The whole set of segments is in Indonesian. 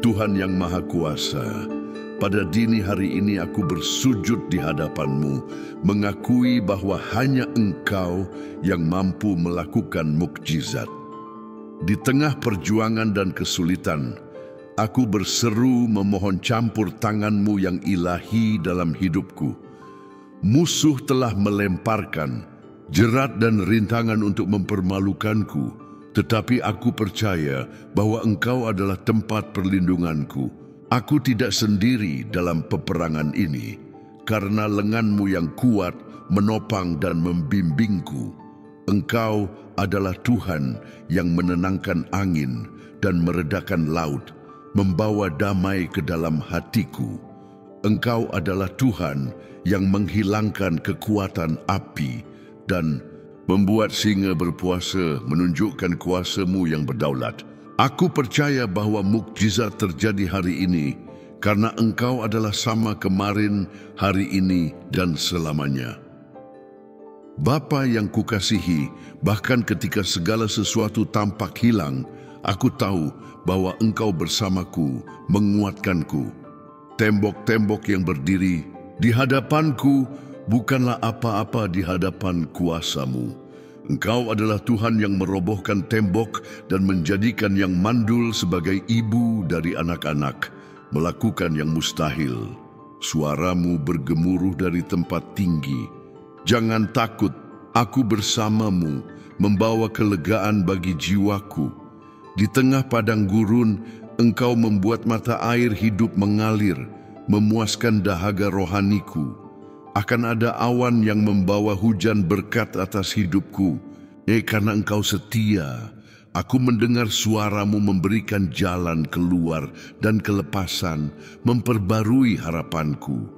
Tuhan yang Maha Kuasa, pada dini hari ini aku bersujud di hadapan-Mu, mengakui bahwa hanya Engkau yang mampu melakukan mukjizat. Di tengah perjuangan dan kesulitan, aku berseru memohon campur tangan-Mu yang ilahi dalam hidupku. Musuh telah melemparkan jerat dan rintangan untuk mempermalukanku, tetapi aku percaya bahwa Engkau adalah tempat perlindunganku. Aku tidak sendiri dalam peperangan ini, karena lengan-Mu yang kuat menopang dan membimbingku. Engkau adalah Tuhan yang menenangkan angin dan meredakan laut, membawa damai ke dalam hatiku. Engkau adalah Tuhan yang menghilangkan kekuatan api dan membuat singa berpuasa, menunjukkan kuasa-Mu yang berdaulat. Aku percaya bahwa mukjizat terjadi hari ini karena Engkau adalah sama kemarin, hari ini, dan selamanya. Bapa yang kukasihi, bahkan ketika segala sesuatu tampak hilang, aku tahu bahwa Engkau bersamaku, menguatkanku. Tembok-tembok yang berdiri di hadapanku bukanlah apa-apa di hadapan kuasa-Mu. Engkau adalah Tuhan yang merobohkan tembok dan menjadikan yang mandul sebagai ibu dari anak-anak, melakukan yang mustahil. Suara-Mu bergemuruh dari tempat tinggi. Jangan takut, aku bersama-Mu, membawa kelegaan bagi jiwaku. Di tengah padang gurun, Engkau membuat mata air hidup mengalir, memuaskan dahaga rohaniku. Akan ada awan yang membawa hujan berkat atas hidupku. Karena Engkau setia, aku mendengar suara-Mu memberikan jalan keluar dan kelepasan, memperbarui harapanku.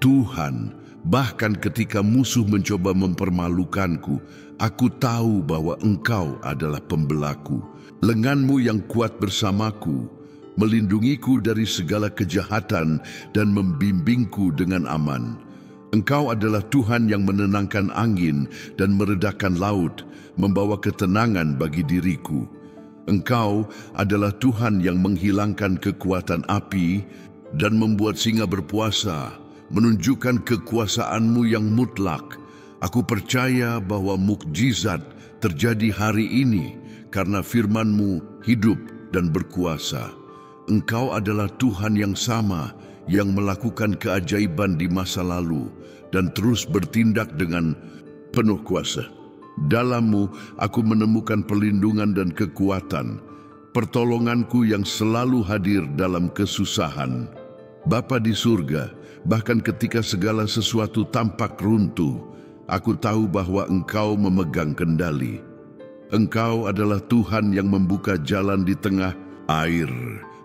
Tuhan, bahkan ketika musuh mencoba mempermalukanku, aku tahu bahwa Engkau adalah pembelaku. Lengan-Mu yang kuat bersamaku, melindungiku dari segala kejahatan dan membimbingku dengan aman. Engkau adalah Tuhan yang menenangkan angin dan meredakan laut, membawa ketenangan bagi diriku. Engkau adalah Tuhan yang menghilangkan kekuatan api dan membuat singa berpuasa, menunjukkan kekuasaan-Mu yang mutlak. Aku percaya bahwa mukjizat terjadi hari ini karena firman-Mu hidup dan berkuasa. Engkau adalah Tuhan yang sama, yang melakukan keajaiban di masa lalu dan terus bertindak dengan penuh kuasa. Dalam-Mu aku menemukan perlindungan dan kekuatan, pertolonganku yang selalu hadir dalam kesusahan. Bapa di surga, bahkan ketika segala sesuatu tampak runtuh, aku tahu bahwa Engkau memegang kendali. Engkau adalah Tuhan yang membuka jalan di tengah air,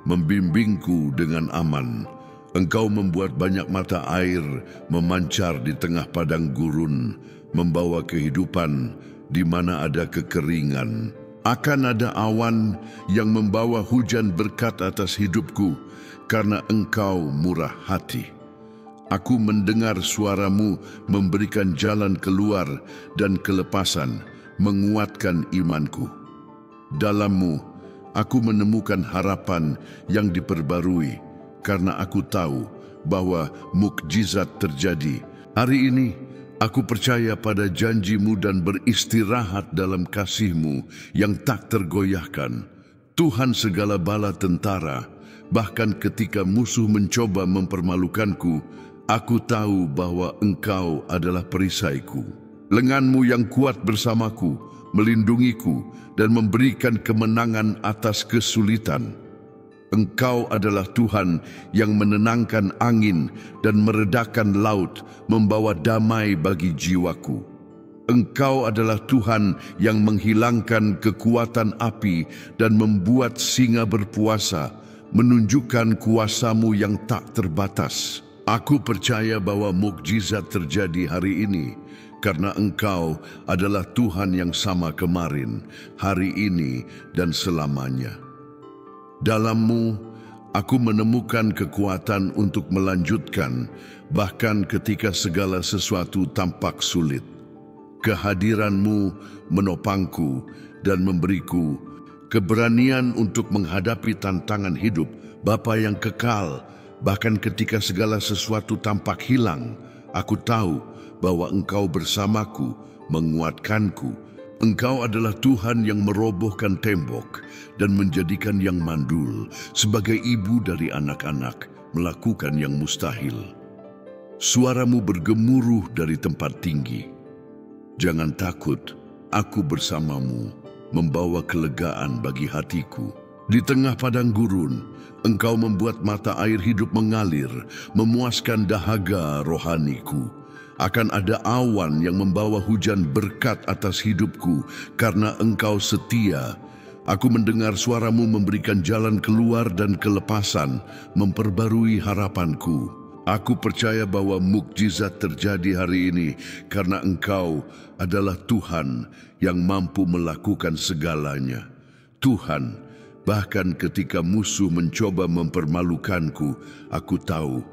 membimbingku dengan aman. Engkau membuat banyak mata air memancar di tengah padang gurun, membawa kehidupan di mana ada kekeringan. Akan ada awan yang membawa hujan berkat atas hidupku, karena Engkau murah hati. Aku mendengar suara-Mu memberikan jalan keluar dan kelepasan, menguatkan imanku. Dalam-Mu aku menemukan harapan yang diperbarui, karena aku tahu bahwa mukjizat terjadi. Hari ini, aku percaya pada janji-Mu dan beristirahat dalam kasih-Mu yang tak tergoyahkan. Tuhan segala bala tentara, bahkan ketika musuh mencoba mempermalukanku, aku tahu bahwa Engkau adalah perisaiku. Lengan-Mu yang kuat bersamaku, melindungiku, dan memberikan kemenangan atas kesulitan. Engkau adalah Tuhan yang menenangkan angin dan meredakan laut, membawa damai bagi jiwaku. Engkau adalah Tuhan yang menghilangkan kekuatan api dan membuat singa berpuasa, menunjukkan kuasa-Mu yang tak terbatas. Aku percaya bahwa mukjizat terjadi hari ini, karena Engkau adalah Tuhan yang sama kemarin, hari ini, dan selamanya. Dalam-Mu, aku menemukan kekuatan untuk melanjutkan, bahkan ketika segala sesuatu tampak sulit. Kehadiran-Mu menopangku dan memberiku keberanian untuk menghadapi tantangan hidup Bapa yang kekal, bahkan ketika segala sesuatu tampak hilang, aku tahu bahwa Engkau bersamaku, menguatkanku. Engkau adalah Tuhan yang merobohkan tembok dan menjadikan yang mandul sebagai ibu dari anak-anak, melakukan yang mustahil. Suaramu bergemuruh dari tempat tinggi. Jangan takut, aku bersamamu, membawa kelegaan bagi hatiku. Di tengah padang gurun, Engkau membuat mata air hidup mengalir, memuaskan dahaga rohaniku. Akan ada awan yang membawa hujan berkat atas hidupku, karena Engkau setia. Aku mendengar suaramu memberikan jalan keluar dan kelepasan, memperbarui harapanku. Aku percaya bahwa mukjizat terjadi hari ini, karena Engkau adalah Tuhan yang mampu melakukan segalanya. Tuhan, bahkan ketika musuh mencoba mempermalukanku, aku tahu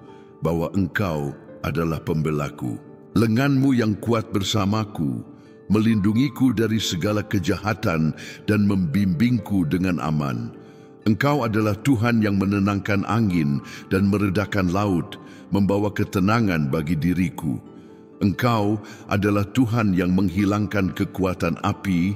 bahwa Engkau adalah pembelaku. Lenganmu yang kuat bersamaku, melindungiku dari segala kejahatan dan membimbingku dengan aman. Engkau adalah Tuhan yang menenangkan angin dan meredakan laut, membawa ketenangan bagi diriku. Engkau adalah Tuhan yang menghilangkan kekuatan api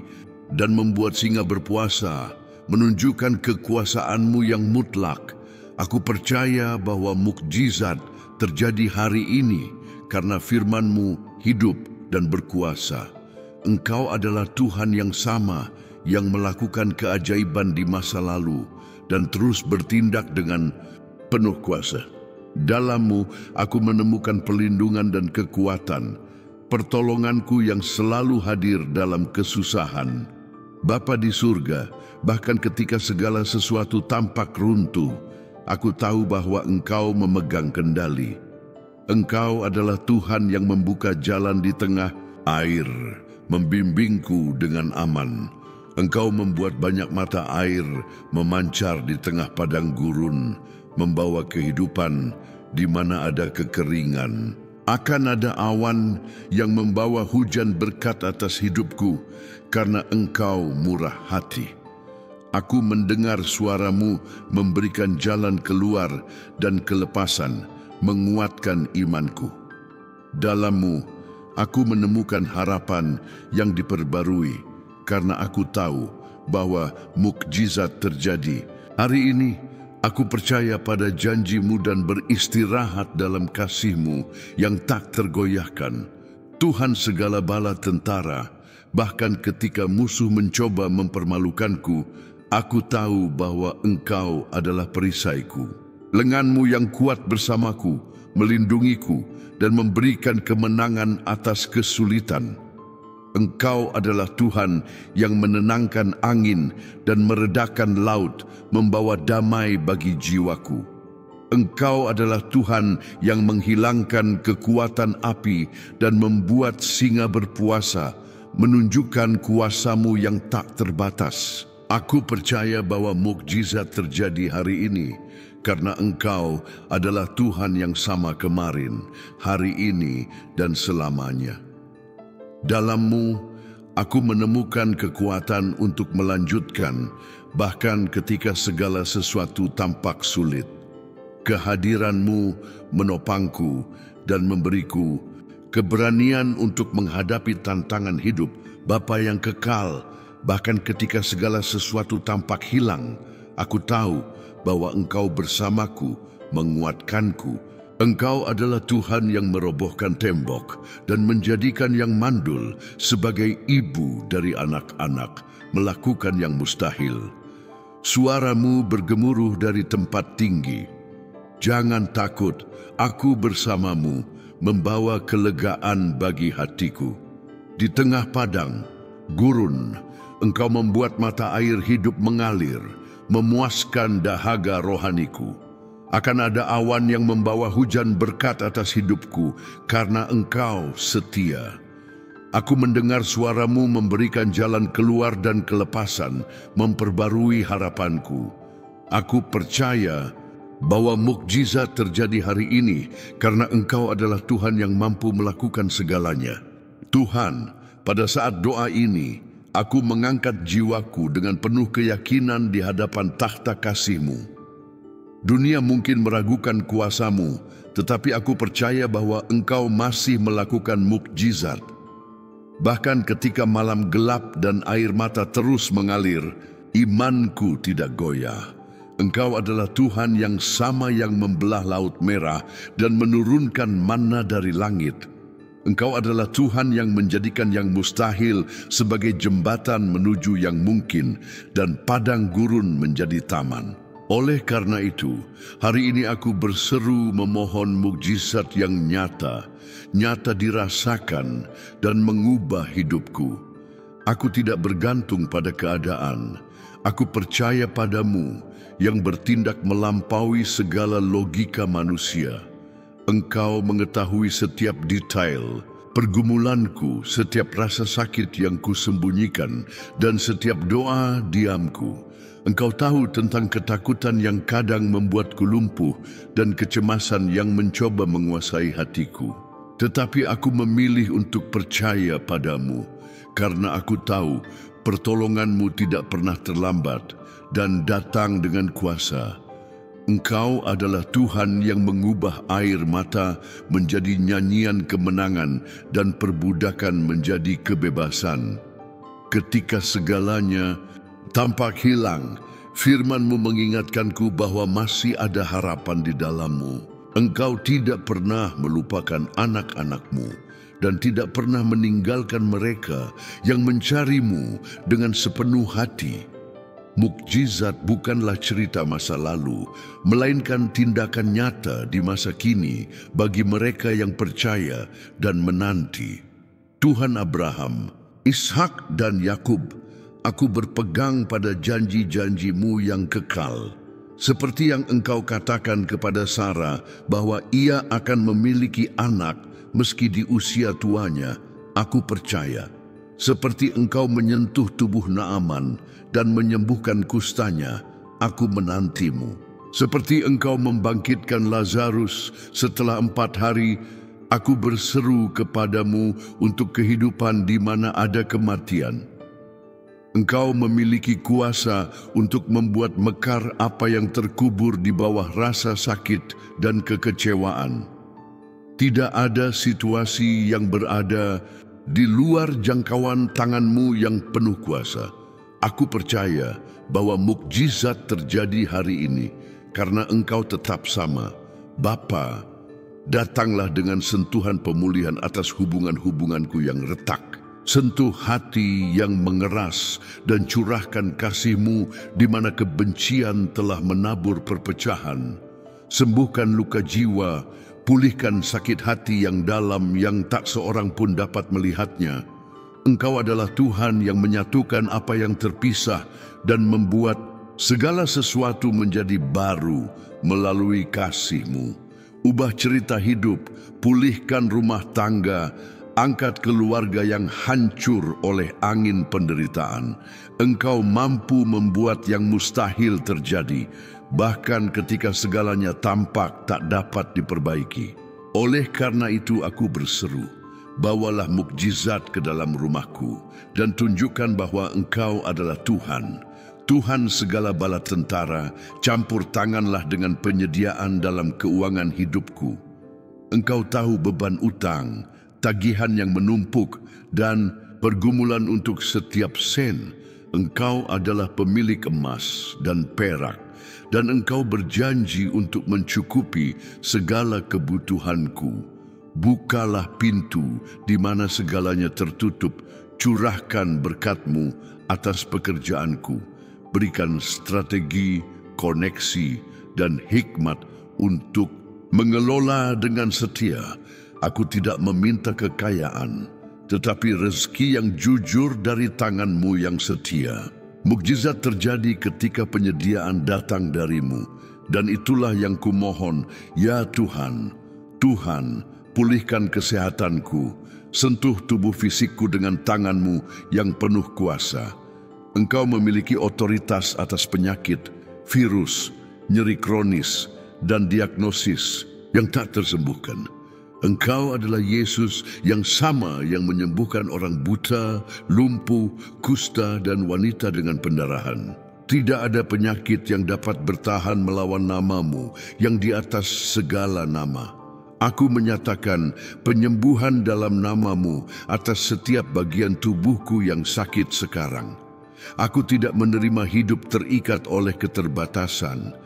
dan membuat singa berpuasa, menunjukkan kekuasaan-Mu yang mutlak. Aku percaya bahwa mukjizat terjadi hari ini karena firman-Mu hidup dan berkuasa. Engkau adalah Tuhan yang sama yang melakukan keajaiban di masa lalu dan terus bertindak dengan penuh kuasa. Dalam-Mu aku menemukan perlindungan dan kekuatan, pertolonganku yang selalu hadir dalam kesusahan. Bapa di surga, bahkan ketika segala sesuatu tampak runtuh, aku tahu bahwa Engkau memegang kendali. Engkau adalah Tuhan yang membuka jalan di tengah air, membimbingku dengan aman. Engkau membuat banyak mata air memancar di tengah padang gurun, membawa kehidupan di mana ada kekeringan. Akan ada awan yang membawa hujan berkat atas hidupku, karena Engkau murah hati. Aku mendengar suara-Mu memberikan jalan keluar dan kelepasan, menguatkan imanku. Dalam-Mu, aku menemukan harapan yang diperbarui, karena aku tahu bahwa mukjizat terjadi. Hari ini, aku percaya pada janji-Mu dan beristirahat dalam kasih-Mu yang tak tergoyahkan. Tuhan segala bala tentara, bahkan ketika musuh mencoba mempermalukanku, aku tahu bahwa Engkau adalah perisaiku. Lengan-Mu yang kuat bersamaku, melindungiku, dan memberikan kemenangan atas kesulitan. Engkau adalah Tuhan yang menenangkan angin dan meredakan laut, membawa damai bagi jiwaku. Engkau adalah Tuhan yang menghilangkan kekuatan api dan membuat singa berpuasa, menunjukkan kuasa-Mu yang tak terbatas. Aku percaya bahwa mukjizat terjadi hari ini, karena Engkau adalah Tuhan yang sama kemarin, hari ini, dan selamanya. Dalam-Mu, aku menemukan kekuatan untuk melanjutkan, bahkan ketika segala sesuatu tampak sulit. Kehadiran-Mu menopangku dan memberiku keberanian untuk menghadapi tantangan hidup. Bapa yang kekal, bahkan ketika segala sesuatu tampak hilang, aku tahu bahwa Engkau bersamaku, menguatkanku. Engkau adalah Tuhan yang merobohkan tembok dan menjadikan yang mandul sebagai ibu dari anak-anak, melakukan yang mustahil. Suara-Mu bergemuruh dari tempat tinggi. Jangan takut, aku bersamamu, membawa kelegaan bagi hatiku. Di tengah padang gurun, Engkau membuat mata air hidup mengalir, memuaskan dahaga rohaniku. Akan ada awan yang membawa hujan berkat atas hidupku, karena Engkau setia. Aku mendengar suara-Mu memberikan jalan keluar dan kelepasan, memperbarui harapanku. Aku percaya bahwa mukjizat terjadi hari ini, karena Engkau adalah Tuhan yang mampu melakukan segalanya. Tuhan, pada saat doa ini, aku mengangkat jiwaku dengan penuh keyakinan di hadapan takhta kasih-Mu. Dunia mungkin meragukan kuasamu, tetapi aku percaya bahwa engkau masih melakukan mukjizat. Bahkan ketika malam gelap dan air mata terus mengalir, imanku tidak goyah. Engkau adalah Tuhan yang sama yang membelah Laut Merah dan menurunkan manna dari langit. Engkau adalah Tuhan yang menjadikan yang mustahil sebagai jembatan menuju yang mungkin dan padang gurun menjadi taman. Oleh karena itu, hari ini aku berseru memohon mukjizat yang nyata dirasakan dan mengubah hidupku. Aku tidak bergantung pada keadaan. Aku percaya padamu yang bertindak melampaui segala logika manusia. Engkau mengetahui setiap detail pergumulanku, setiap rasa sakit yang kusembunyikan, dan setiap doa diamku. Engkau tahu tentang ketakutan yang kadang membuatku lumpuh dan kecemasan yang mencoba menguasai hatiku. Tetapi aku memilih untuk percaya padamu, karena aku tahu pertolonganmu tidak pernah terlambat dan datang dengan kuasa. Engkau adalah Tuhan yang mengubah air mata menjadi nyanyian kemenangan dan perbudakan menjadi kebebasan. Ketika segalanya tampak hilang, firman-Mu mengingatkanku bahwa masih ada harapan di dalam-Mu. Engkau tidak pernah melupakan anak-anak-Mu dan tidak pernah meninggalkan mereka yang mencari-Mu dengan sepenuh hati. Mukjizat bukanlah cerita masa lalu, melainkan tindakan nyata di masa kini bagi mereka yang percaya dan menanti. Tuhan Abraham, Ishak dan Yakub, aku berpegang pada janji-janji-Mu yang kekal. Seperti yang Engkau katakan kepada Sarah bahwa ia akan memiliki anak meski di usia tuanya, aku percaya. Seperti Engkau menyentuh tubuh Naaman dan menyembuhkan kustanya, aku menanti-Mu. Seperti Engkau membangkitkan Lazarus setelah 4 hari, aku berseru kepadamu untuk kehidupan di mana ada kematian. Engkau memiliki kuasa untuk membuat mekar apa yang terkubur di bawah rasa sakit dan kekecewaan. Tidak ada situasi yang berada di luar jangkauan tangan-Mu yang penuh kuasa. Aku percaya bahwa mukjizat terjadi hari ini karena Engkau tetap sama. Bapa, datanglah dengan sentuhan pemulihan atas hubungan-hubunganku yang retak. Sentuh hati yang mengeras dan curahkan kasih-Mu di mana kebencian telah menabur perpecahan. Sembuhkan luka jiwa, pulihkan sakit hati yang dalam yang tak seorang pun dapat melihatnya. Engkau adalah Tuhan yang menyatukan apa yang terpisah dan membuat segala sesuatu menjadi baru melalui kasih-Mu. Ubah cerita hidup, pulihkan rumah tangga, angkat keluarga yang hancur oleh angin penderitaan. Engkau mampu membuat yang mustahil terjadi, bahkan ketika segalanya tampak tak dapat diperbaiki. Oleh karena itu aku berseru, bawalah mukjizat ke dalam rumahku dan tunjukkan bahwa Engkau adalah Tuhan. Tuhan segala bala tentara, campur tanganlah dengan penyediaan dalam keuangan hidupku. Engkau tahu beban utang, tagihan yang menumpuk, dan pergumulan untuk setiap sen. Engkau adalah pemilik emas dan perak, dan Engkau berjanji untuk mencukupi segala kebutuhanku. Bukalah pintu di mana segalanya tertutup, curahkan berkat-Mu atas pekerjaanku. Berikan strategi, koneksi, dan hikmat untuk mengelola dengan setia. Aku tidak meminta kekayaan, tetapi rezeki yang jujur dari tangan-Mu yang setia. Mukjizat terjadi ketika penyediaan datang dari-Mu, dan itulah yang kumohon, ya Tuhan. Tuhan, pulihkan kesehatanku, sentuh tubuh fisikku dengan tangan-Mu yang penuh kuasa. Engkau memiliki otoritas atas penyakit, virus, nyeri kronis, dan diagnosis yang tak tersembuhkan. Engkau adalah Yesus yang sama yang menyembuhkan orang buta, lumpuh, kusta, dan wanita dengan pendarahan. Tidak ada penyakit yang dapat bertahan melawan nama-Mu yang di atas segala nama. Aku menyatakan penyembuhan dalam nama-Mu atas setiap bagian tubuhku yang sakit sekarang. Aku tidak menerima hidup terikat oleh keterbatasan,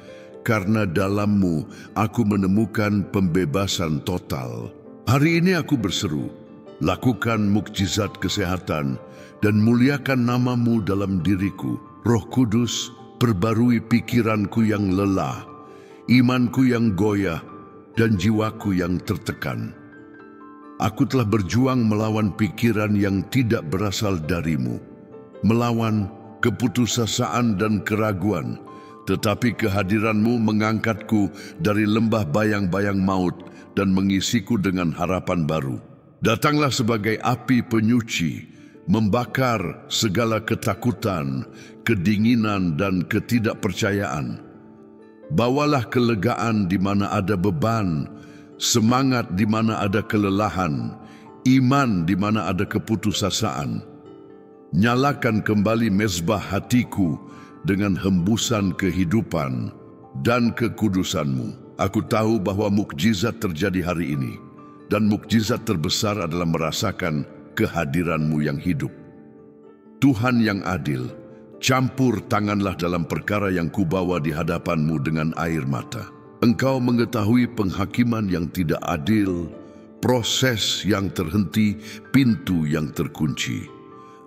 karena dalam-Mu aku menemukan pembebasan total. Hari ini aku berseru, lakukan mukjizat kesehatan dan muliakan nama-Mu dalam diriku. Roh Kudus, perbarui pikiranku yang lelah, imanku yang goyah, dan jiwaku yang tertekan. Aku telah berjuang melawan pikiran yang tidak berasal dari-Mu, melawan keputusasaan dan keraguan, tetapi kehadiran-Mu mengangkatku dari lembah bayang-bayang maut dan mengisiku dengan harapan baru. Datanglah sebagai api penyuci, membakar segala ketakutan, kedinginan, dan ketidakpercayaan. Bawalah kelegaan di mana ada beban, semangat di mana ada kelelahan, iman di mana ada keputusasaan. Nyalakan kembali mezbah hatiku dengan hembusan kehidupan dan kekudusan-Mu. Aku tahu bahwa mukjizat terjadi hari ini, dan mukjizat terbesar adalah merasakan kehadiran-Mu yang hidup. Tuhan yang adil, campur tanganlah dalam perkara yang kubawa di hadapan-Mu dengan air mata. Engkau mengetahui penghakiman yang tidak adil, proses yang terhenti, pintu yang terkunci.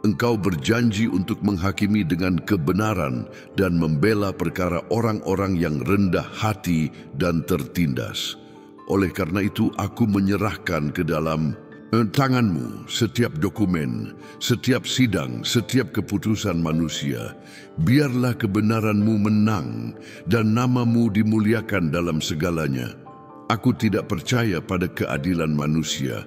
Engkau berjanji untuk menghakimi dengan kebenaran dan membela perkara orang-orang yang rendah hati dan tertindas. Oleh karena itu, aku menyerahkan ke dalam tangan-Mu setiap dokumen, setiap sidang, setiap keputusan manusia. Biarlah kebenaran-Mu menang dan nama-Mu dimuliakan dalam segalanya. Aku tidak percaya pada keadilan manusia,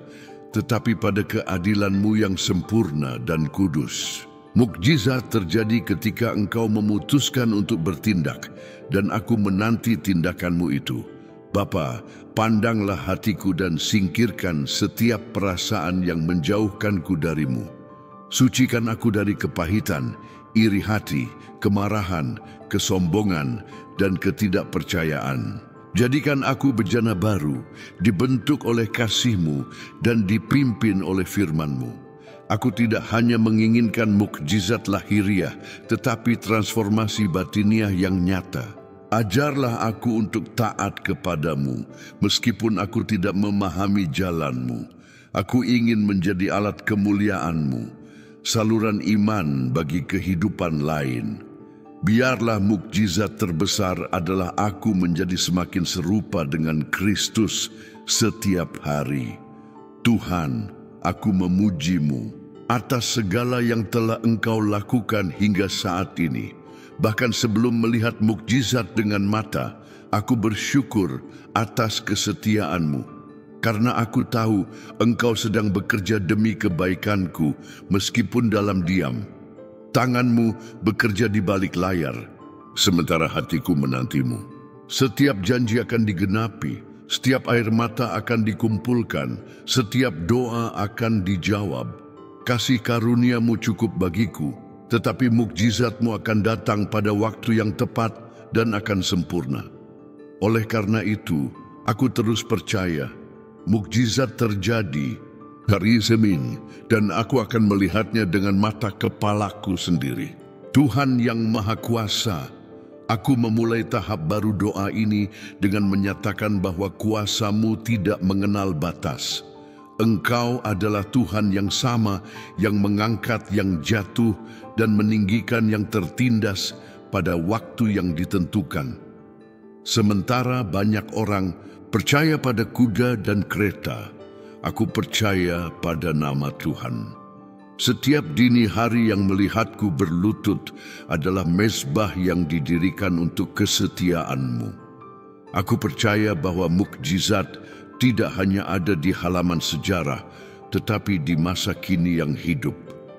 tetapi pada keadilan-Mu yang sempurna dan kudus. Mukjizat terjadi ketika Engkau memutuskan untuk bertindak, dan aku menanti tindakan-Mu itu. Bapa, pandanglah hatiku dan singkirkan setiap perasaan yang menjauhkanku dari-Mu. Sucikan aku dari kepahitan, iri hati, kemarahan, kesombongan, dan ketidakpercayaan. Jadikan aku bejana baru, dibentuk oleh kasih-Mu dan dipimpin oleh firman-Mu. Aku tidak hanya menginginkan mukjizat lahiriah, tetapi transformasi batiniah yang nyata. Ajarlah aku untuk taat kepada-Mu, meskipun aku tidak memahami jalan-Mu. Aku ingin menjadi alat kemuliaan-Mu, saluran iman bagi kehidupan lain. Biarlah mukjizat terbesar adalah aku menjadi semakin serupa dengan Kristus setiap hari. Tuhan, aku memuji-Mu atas segala yang telah Engkau lakukan hingga saat ini. Bahkan sebelum melihat mukjizat dengan mata, aku bersyukur atas kesetiaan-Mu. Karena aku tahu Engkau sedang bekerja demi kebaikanku, meskipun dalam diam. Tangan-Mu bekerja di balik layar, sementara hatiku menanti-Mu. Setiap janji akan digenapi, setiap air mata akan dikumpulkan, setiap doa akan dijawab. Kasih karunia-Mu cukup bagiku, tetapi mukjizat-Mu akan datang pada waktu yang tepat dan akan sempurna. Oleh karena itu, aku terus percaya, mukjizat terjadi hari Senin, dan aku akan melihatnya dengan mata kepalaku sendiri. Tuhan yang Maha Kuasa, aku memulai tahap baru doa ini dengan menyatakan bahwa kuasa-Mu tidak mengenal batas. Engkau adalah Tuhan yang sama, yang mengangkat yang jatuh dan meninggikan yang tertindas pada waktu yang ditentukan. Sementara banyak orang percaya pada kuda dan kereta, aku percaya pada nama Tuhan. Setiap dini hari yang melihatku berlutut adalah mezbah yang didirikan untuk kesetiaan-Mu. Aku percaya bahwa mukjizat tidak hanya ada di halaman sejarah, tetapi di masa kini yang hidup.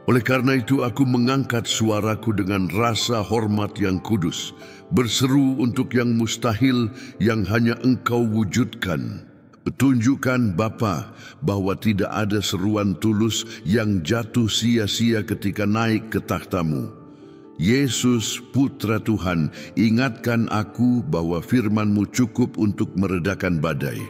Oleh karena itu, aku mengangkat suaraku dengan rasa hormat yang kudus, berseru untuk yang mustahil yang hanya Engkau wujudkan. Tunjukkan Bapa bahwa tidak ada seruan tulus yang jatuh sia-sia ketika naik ke takhta-Mu. Yesus, Putra Tuhan, ingatkan aku bahwa firman-Mu cukup untuk meredakan badai.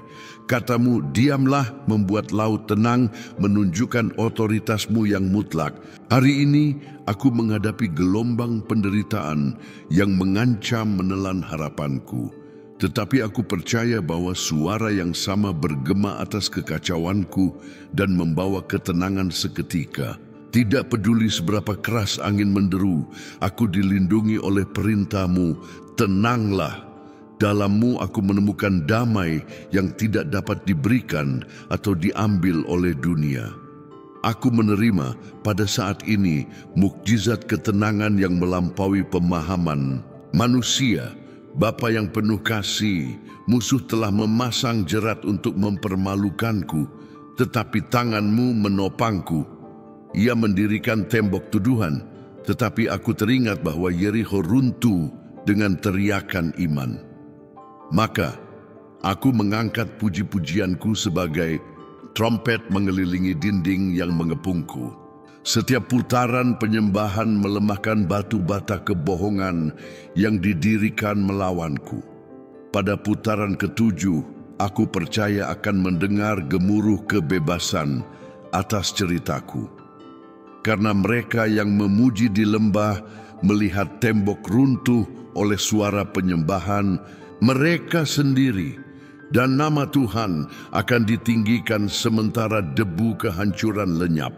Katamu, diamlah, membuat laut tenang, menunjukkan otoritas-Mu yang mutlak. Hari ini aku menghadapi gelombang penderitaan yang mengancam menelan harapanku. Tetapi aku percaya bahwa suara yang sama bergema atas kekacauanku dan membawa ketenangan seketika. Tidak peduli seberapa keras angin menderu, aku dilindungi oleh perintah-Mu. Tenanglah. Dalam-Mu aku menemukan damai yang tidak dapat diberikan atau diambil oleh dunia. Aku menerima pada saat ini mukjizat ketenangan yang melampaui pemahaman manusia. Bapa yang penuh kasih, musuh telah memasang jerat untuk mempermalukanku, tetapi tangan-Mu menopangku. Ia mendirikan tembok tuduhan, tetapi aku teringat bahwa Yerikho runtuh dengan teriakan iman. Maka aku mengangkat puji-pujianku sebagai trompet mengelilingi dinding yang mengepungku. Setiap putaran penyembahan melemahkan batu bata kebohongan yang didirikan melawanku. Pada putaran ketujuh, aku percaya akan mendengar gemuruh kebebasan atas ceritaku. Karena mereka yang memuji di lembah melihat tembok runtuh oleh suara penyembahan mereka sendiri, dan nama Tuhan akan ditinggikan sementara debu kehancuran lenyap.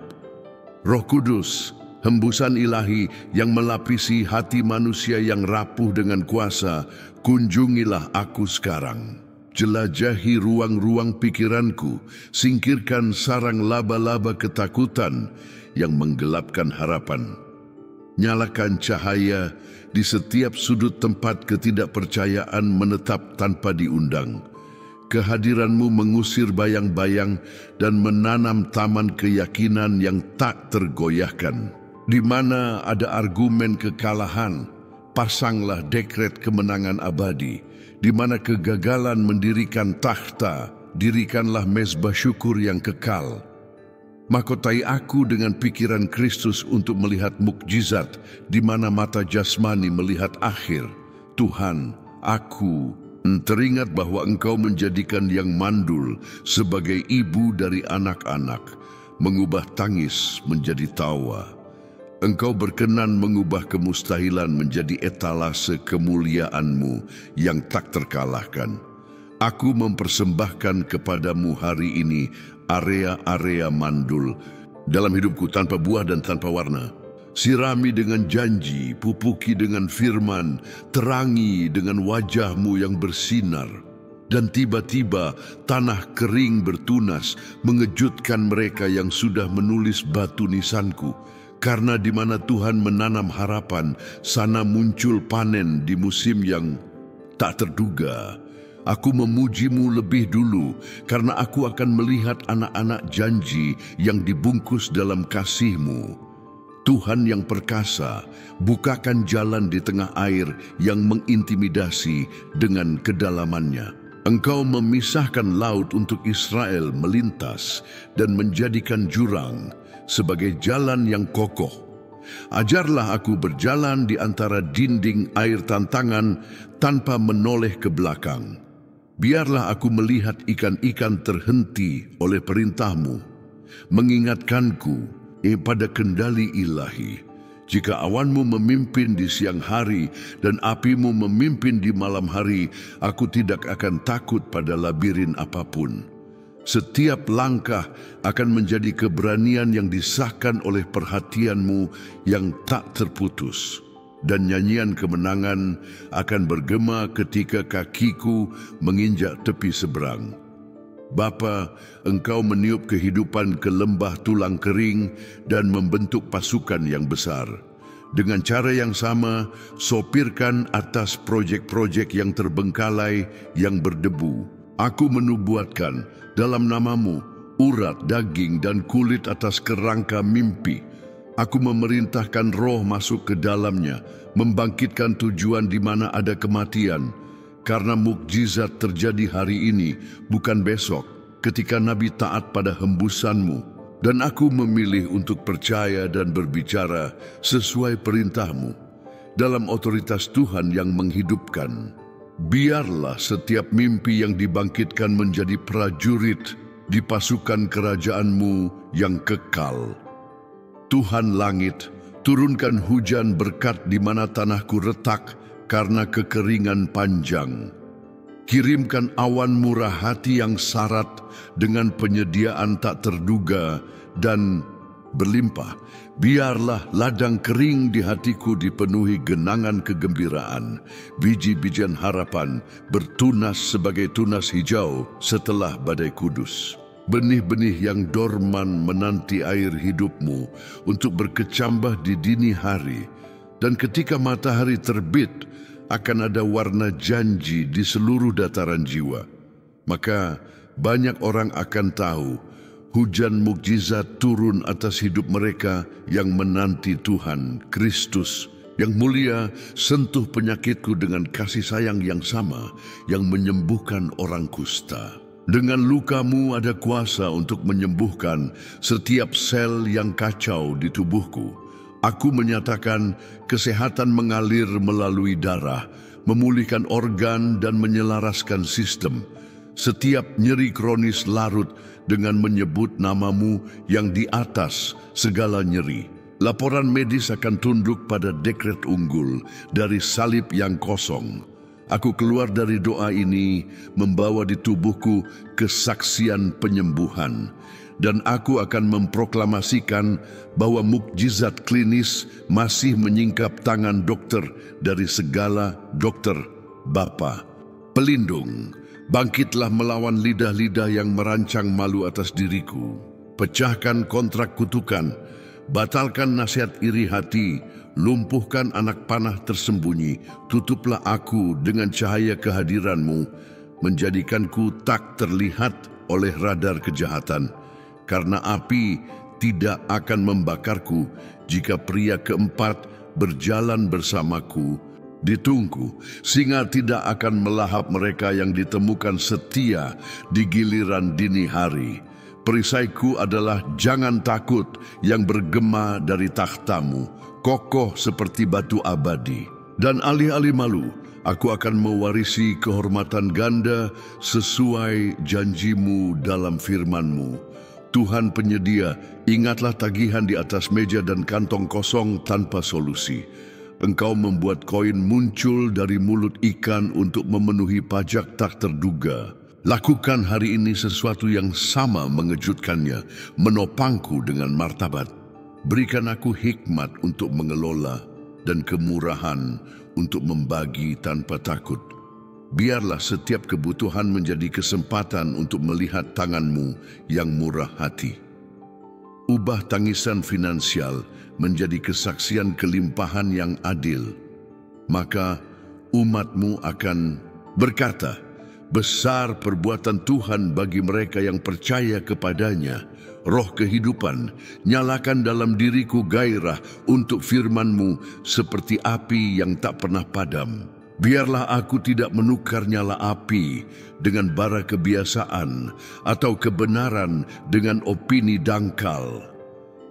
Roh Kudus, hembusan ilahi yang melapisi hati manusia yang rapuh dengan kuasa, kunjungilah aku sekarang. Jelajahi ruang-ruang pikiranku, singkirkan sarang laba-laba ketakutan yang menggelapkan harapan. Nyalakan cahaya di setiap sudut tempat ketidakpercayaan menetap tanpa diundang. Kehadiran-Mu mengusir bayang-bayang dan menanam taman keyakinan yang tak tergoyahkan. Di mana ada argumen kekalahan, pasanglah dekret kemenangan abadi. Di mana kegagalan mendirikan takhta, dirikanlah mezbah syukur yang kekal. Mahkotai aku dengan pikiran Kristus untuk melihat mukjizat di mana mata jasmani melihat akhir. Tuhan, aku teringat bahwa Engkau menjadikan yang mandul sebagai ibu dari anak-anak, mengubah tangis menjadi tawa. Engkau berkenan mengubah kemustahilan menjadi etalase kemuliaan-Mu yang tak terkalahkan. Aku mempersembahkan kepadamu hari ini area-area mandul dalam hidupku tanpa buah dan tanpa warna. Sirami dengan janji, pupuki dengan firman, terangi dengan wajah-Mu yang bersinar. Dan tiba-tiba tanah kering bertunas, mengejutkan mereka yang sudah menulis batu nisanku. Karena di mana Tuhan menanam harapan, sana muncul panen di musim yang tak terduga. Aku memuji-Mu lebih dulu, karena aku akan melihat anak-anak janji yang dibungkus dalam kasih-Mu. Tuhan yang perkasa, bukakan jalan di tengah air yang mengintimidasi dengan kedalamannya. Engkau memisahkan laut untuk Israel melintas dan menjadikan jurang sebagai jalan yang kokoh. Ajarlah aku berjalan di antara dinding air tantangan tanpa menoleh ke belakang. Biarlah aku melihat ikan-ikan terhenti oleh perintah-Mu, mengingatkanku pada kendali ilahi. Jika awan-Mu memimpin di siang hari dan api-Mu memimpin di malam hari, aku tidak akan takut pada labirin apapun. Setiap langkah akan menjadi keberanian yang disahkan oleh perhatian-Mu yang tak terputus. Dan nyanyian kemenangan akan bergema ketika kakiku menginjak tepi seberang. Bapa, Engkau meniup kehidupan ke lembah tulang kering dan membentuk pasukan yang besar. Dengan cara yang sama, sopirkan atas proyek-proyek yang terbengkalai, yang berdebu. Aku menubuatkan dalam nama-Mu urat, daging, dan kulit atas kerangka mimpi. Aku memerintahkan roh masuk ke dalamnya, membangkitkan tujuan di mana ada kematian. Karena mukjizat terjadi hari ini, bukan besok, ketika Nabi taat pada hembusan-Mu. Dan aku memilih untuk percaya dan berbicara sesuai perintah-Mu. dalam otoritas Tuhan yang menghidupkan. Biarlah setiap mimpi yang dibangkitkan menjadi prajurit di pasukan kerajaan-Mu yang kekal. Tuhan langit, turunkan hujan berkat di mana tanahku retak karena kekeringan panjang. Kirimkan awan murah hati yang syarat dengan penyediaan tak terduga dan berlimpah. Biarlah ladang kering di hatiku dipenuhi genangan kegembiraan. Biji-bijian harapan bertunas sebagai tunas hijau setelah badai kudus. Benih-benih yang dorman menanti air hidupmu untuk berkecambah di dini hari. Dan ketika matahari terbit, akan ada warna janji di seluruh dataran jiwa. Maka banyak orang akan tahu hujan mukjizat turun atas hidup mereka yang menanti Tuhan Kristus. Yang mulia, sentuh penyakitku dengan kasih sayang yang sama yang menyembuhkan orang kusta. Dengan luka-Mu ada kuasa untuk menyembuhkan setiap sel yang kacau di tubuhku. Aku menyatakan kesehatan mengalir melalui darah, memulihkan organ dan menyelaraskan sistem. Setiap nyeri kronis larut dengan menyebut nama-Mu yang di atas segala nyeri. Laporan medis akan tunduk pada dekret unggul dari salib yang kosong. Aku keluar dari doa ini membawa di tubuhku kesaksian penyembuhan. Dan aku akan memproklamasikan bahwa mukjizat klinis masih menyingkap tangan dokter dari segala dokter Bapa. Pelindung, bangkitlah melawan lidah-lidah yang merancang malu atas diriku. Pecahkan kontrak kutukan, batalkan nasihat iri hati, lumpuhkan anak panah tersembunyi, tutuplah aku dengan cahaya kehadiran-Mu, menjadikanku tak terlihat oleh radar kejahatan. Karena api tidak akan membakarku jika pria keempat berjalan bersamaku. Ditunggu, singa tidak akan melahap mereka yang ditemukan setia di giliran dini hari. Perisaiku adalah jangan takut yang bergema dari takhta-Mu, kokoh seperti batu abadi. Dan alih-alih malu, aku akan mewarisi kehormatan ganda sesuai janji-Mu dalam firman-Mu. Tuhan penyedia, ingatlah tagihan di atas meja dan kantong kosong tanpa solusi. Engkau membuat koin muncul dari mulut ikan untuk memenuhi pajak tak terduga. Lakukan hari ini sesuatu yang sama mengejutkannya, menopangku dengan martabat. Berikan aku hikmat untuk mengelola dan kemurahan untuk membagi tanpa takut. Biarlah setiap kebutuhan menjadi kesempatan untuk melihat tangan-Mu yang murah hati. Ubah tangisan finansial menjadi kesaksian kelimpahan yang adil. Maka umat-Mu akan berkata, besar perbuatan Tuhan bagi mereka yang percaya kepadanya. Roh kehidupan, nyalakan dalam diriku gairah untuk firman-Mu seperti api yang tak pernah padam. Biarlah aku tidak menukar nyala api dengan bara kebiasaan atau kebenaran dengan opini dangkal.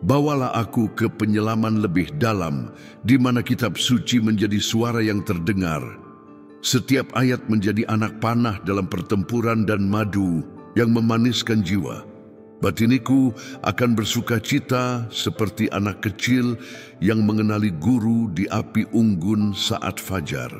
Bawalah aku ke penyelaman lebih dalam, di mana kitab suci menjadi suara yang terdengar. Setiap ayat menjadi anak panah dalam pertempuran dan madu yang memaniskan jiwa. Batiniku akan bersuka cita seperti anak kecil yang mengenali guru di api unggun saat fajar.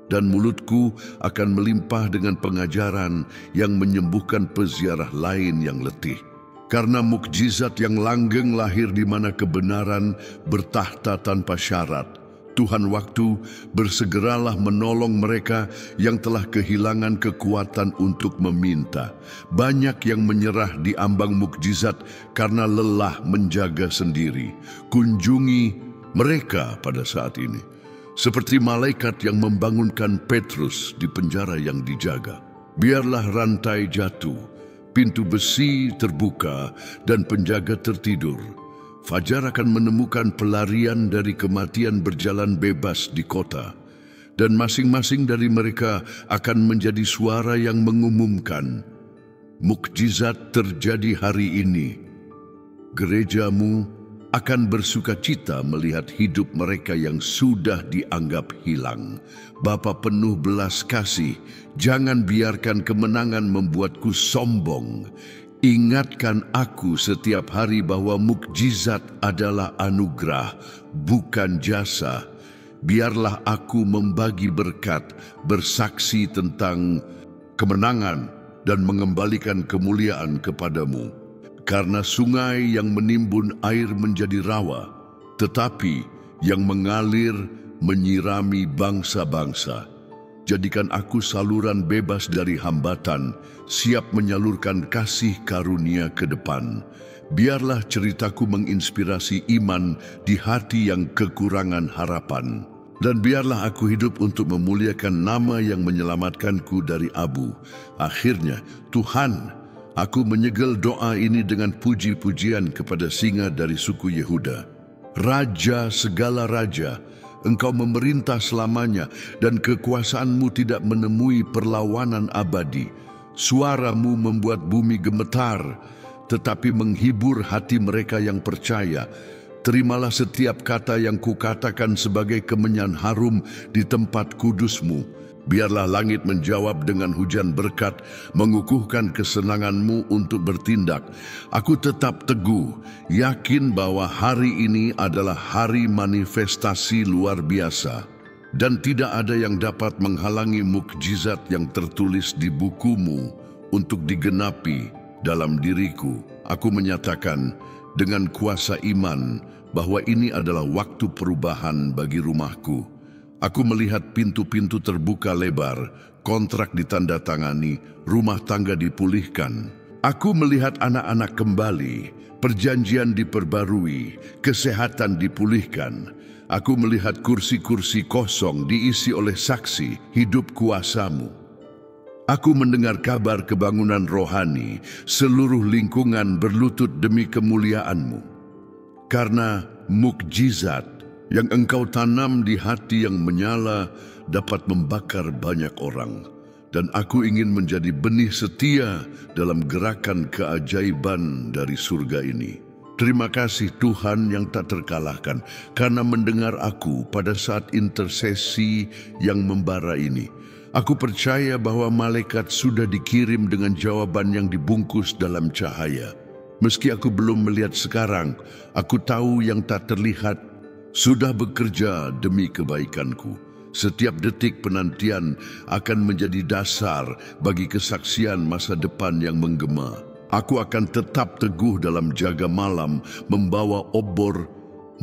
Dan mulutku akan melimpah dengan pengajaran yang menyembuhkan peziarah lain yang letih. Karena mukjizat yang langgeng lahir di mana kebenaran bertahta tanpa syarat. Tuhan waktu, bersegeralah menolong mereka yang telah kehilangan kekuatan untuk meminta. Banyak yang menyerah di ambang mukjizat karena lelah menjaga sendiri. Kunjungi mereka pada saat ini. Seperti malaikat yang membangunkan Petrus di penjara yang dijaga. Biarlah rantai jatuh, pintu besi terbuka, dan penjaga tertidur. Fajar akan menemukan pelarian dari kematian berjalan bebas di kota. Dan masing-masing dari mereka akan menjadi suara yang mengumumkan, mukjizat terjadi hari ini. Gereja-Mu akan bersukacita melihat hidup mereka yang sudah dianggap hilang. Bapa penuh belas kasih, jangan biarkan kemenangan membuatku sombong. Ingatkan aku setiap hari bahwa mukjizat adalah anugerah, bukan jasa. Biarlah aku membagi berkat, bersaksi tentang kemenangan, dan mengembalikan kemuliaan kepadamu. Karena sungai yang menimbun air menjadi rawa, tetapi yang mengalir menyirami bangsa-bangsa. Jadikan aku saluran bebas dari hambatan, siap menyalurkan kasih karunia ke depan. Biarlah ceritaku menginspirasi iman di hati yang kekurangan harapan. Dan biarlah aku hidup untuk memuliakan nama yang menyelamatkanku dari abu. Akhirnya, Tuhan, aku menyegel doa ini dengan puji-pujian kepada singa dari suku Yehuda. Raja segala raja, Engkau memerintah selamanya dan kekuasaanmu tidak menemui perlawanan abadi. Suaramu membuat bumi gemetar, tetapi menghibur hati mereka yang percaya. Terimalah setiap kata yang kukatakan sebagai kemenyan harum di tempat kudusmu. Biarlah langit menjawab dengan hujan berkat, mengukuhkan kesenanganmu untuk bertindak. Aku tetap teguh, yakin bahwa hari ini adalah hari manifestasi luar biasa. Dan tidak ada yang dapat menghalangi mukjizat yang tertulis di bukumu untuk digenapi dalam diriku. Aku menyatakan dengan kuasa iman bahwa ini adalah waktu perubahan bagi rumahku. Aku melihat pintu-pintu terbuka lebar, kontrak ditandatangani, rumah tangga dipulihkan. Aku melihat anak-anak kembali, perjanjian diperbarui, kesehatan dipulihkan. Aku melihat kursi-kursi kosong diisi oleh saksi hidup kuasamu. Aku mendengar kabar kebangunan rohani, seluruh lingkungan berlutut demi kemuliaanmu. Karena mukjizat yang Engkau tanam di hati yang menyala dapat membakar banyak orang. Dan aku ingin menjadi benih setia dalam gerakan keajaiban dari surga ini. Terima kasih Tuhan yang tak terkalahkan karena mendengar aku pada saat intersesi yang membara ini. Aku percaya bahwa malaikat sudah dikirim dengan jawaban yang dibungkus dalam cahaya. Meski aku belum melihat sekarang, aku tahu yang tak terlihat sudah bekerja demi kebaikanku. Setiap detik penantian akan menjadi dasar bagi kesaksian masa depan yang menggema. Aku akan tetap teguh dalam jaga malam, membawa obor,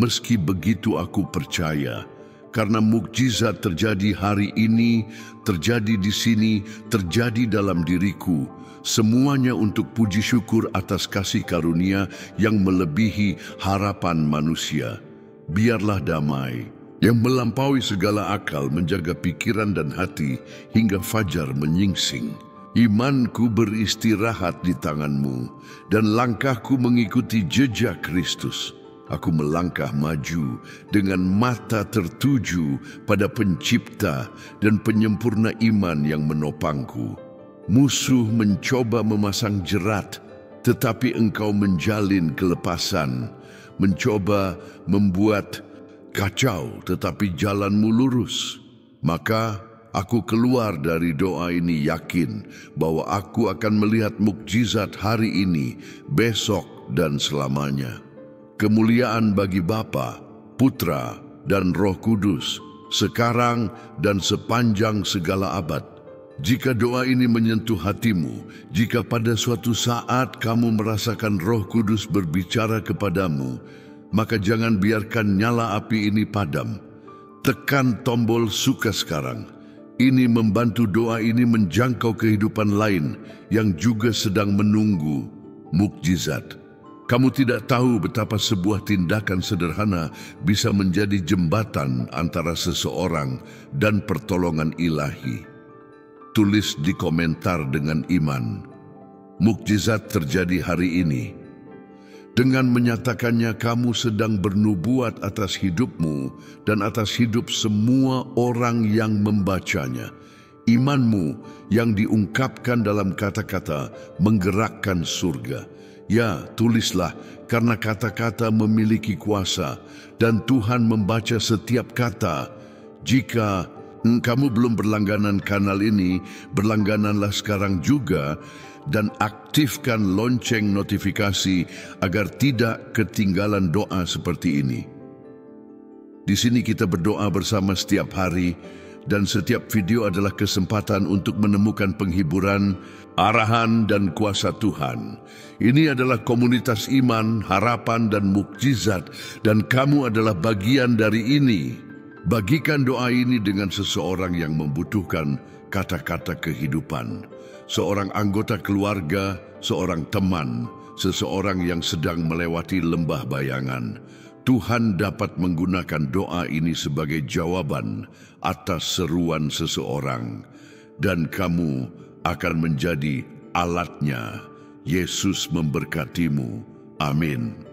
meski begitu aku percaya. Karena mukjizat terjadi hari ini, terjadi di sini, terjadi dalam diriku. Semuanya untuk puji syukur atas kasih karunia yang melebihi harapan manusia. Biarlah damai yang melampaui segala akal menjaga pikiran dan hati hingga fajar menyingsing. Imanku beristirahat di tanganmu dan langkahku mengikuti jejak Kristus. Aku melangkah maju dengan mata tertuju pada Pencipta dan penyempurna iman yang menopangku. Musuh mencoba memasang jerat, tetapi Engkau menjalin kelepasan. Mencoba membuat kacau, tetapi jalanmu lurus. Maka aku keluar dari doa ini yakin bahwa aku akan melihat mukjizat hari ini, besok, dan selamanya. Kemuliaan bagi Bapa, Putra, dan Roh Kudus, sekarang dan sepanjang segala abad. Jika doa ini menyentuh hatimu, jika pada suatu saat kamu merasakan Roh Kudus berbicara kepadamu, maka jangan biarkan nyala api ini padam. Tekan tombol suka sekarang. Ini membantu doa ini menjangkau kehidupan lain yang juga sedang menunggu mukjizat. Kamu tidak tahu betapa sebuah tindakan sederhana bisa menjadi jembatan antara seseorang dan pertolongan ilahi. Tulis di komentar dengan iman. Mukjizat terjadi hari ini. Dengan menyatakannya kamu sedang bernubuat atas hidupmu dan atas hidup semua orang yang membacanya. Imanmu yang diungkapkan dalam kata-kata menggerakkan surga. Ya, tulislah, karena kata-kata memiliki kuasa, dan Tuhan membaca setiap kata. Jika kamu belum berlangganan kanal ini, berlanggananlah sekarang juga, dan aktifkan lonceng notifikasi agar tidak ketinggalan doa seperti ini. Di sini kita berdoa bersama setiap hari, dan setiap video adalah kesempatan untuk menemukan penghiburan, arahan, dan kuasa Tuhan. Ini adalah komunitas iman, harapan, dan mukjizat, dan kamu adalah bagian dari ini. Bagikan doa ini dengan seseorang yang membutuhkan kata-kata kehidupan, seorang anggota keluarga, seorang teman, seseorang yang sedang melewati lembah bayangan. Tuhan dapat menggunakan doa ini sebagai jawaban atas seruan seseorang, dan kamu akan menjadi alatnya. Yesus memberkatimu. Amin.